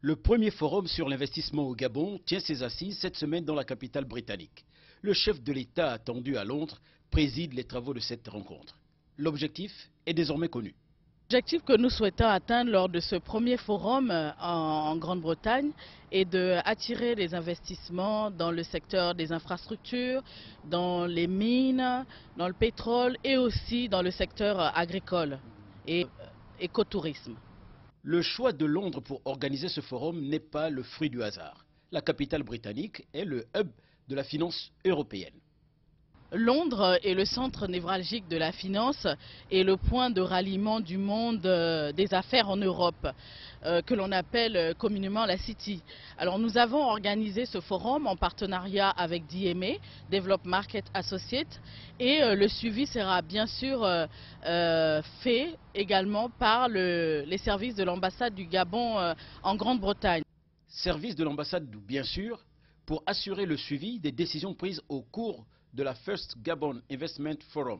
Le premier forum sur l'investissement au Gabon tient ses assises cette semaine dans la capitale britannique. Le chef de l'État attendu à Londres préside les travaux de cette rencontre. L'objectif est désormais connu. L'objectif que nous souhaitons atteindre lors de ce premier forum en Grande-Bretagne est d'attirer les investissements dans le secteur des infrastructures, dans les mines, dans le pétrole et aussi dans le secteur agricole et écotourisme. Le choix de Londres pour organiser ce forum n'est pas le fruit du hasard. La capitale britannique est le hub de la finance européenne. Londres est le centre névralgique de la finance et le point de ralliement du monde des affaires en Europe, que l'on appelle communément la City. Alors nous avons organisé ce forum en partenariat avec DMA, Develop Market Associates, et le suivi sera bien sûr fait également par les services de l'ambassade du Gabon en Grande-Bretagne. Service de l'ambassade, bien sûr, pour assurer le suivi des décisions prises au cours de la First Gabon Investment Forum.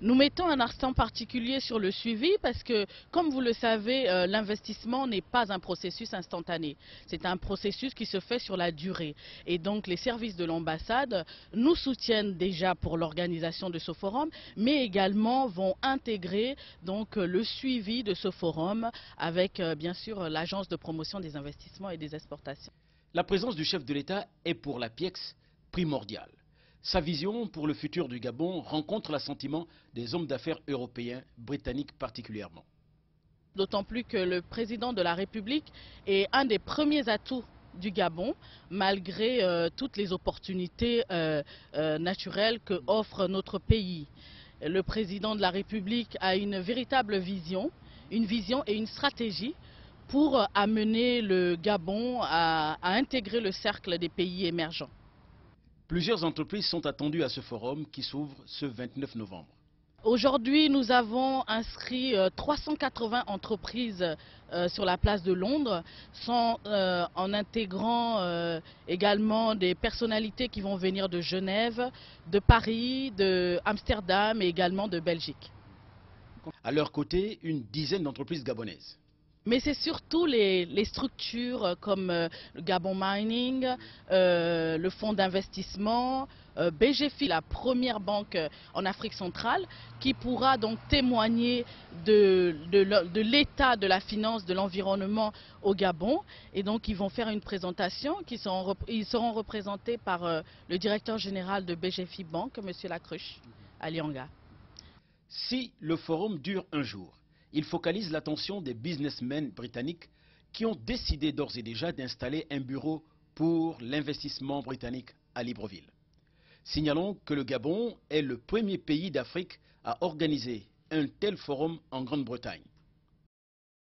Nous mettons un accent particulier sur le suivi parce que, comme vous le savez, l'investissement n'est pas un processus instantané. C'est un processus qui se fait sur la durée. Et donc, les services de l'ambassade nous soutiennent déjà pour l'organisation de ce forum, mais également vont intégrer donc le suivi de ce forum avec, bien sûr, l'Agence de promotion des investissements et des exportations. La présence du chef de l'État est pour la PIEX primordiale. Sa vision pour le futur du Gabon rencontre l'assentiment des hommes d'affaires européens, britanniques particulièrement. D'autant plus que le président de la République est un des premiers atouts du Gabon, malgré toutes les opportunités naturelles que offre notre pays. Le président de la République a une véritable vision et une stratégie pour amener le Gabon à intégrer le cercle des pays émergents. Plusieurs entreprises sont attendues à ce forum qui s'ouvre ce 29 novembre. Aujourd'hui, nous avons inscrit 380 entreprises sur la place de Londres, en intégrant également des personnalités qui vont venir de Genève, de Paris, de Amsterdam et également de Belgique. À leur côté, une dizaine d'entreprises gabonaises. Mais c'est surtout les structures comme le Gabon Mining, le fonds d'investissement, BGFI, la première banque en Afrique centrale, qui pourra donc témoigner de l'état de la finance, de l'environnement au Gabon. Et donc ils vont faire une présentation, ils seront représentés par le directeur général de BGFI Bank, M. Lacruche, à Lianga. Si le forum dure un jour, il focalise l'attention des businessmen britanniques qui ont décidé d'ores et déjà d'installer un bureau pour l'investissement britannique à Libreville. Signalons que le Gabon est le premier pays d'Afrique à organiser un tel forum en Grande-Bretagne.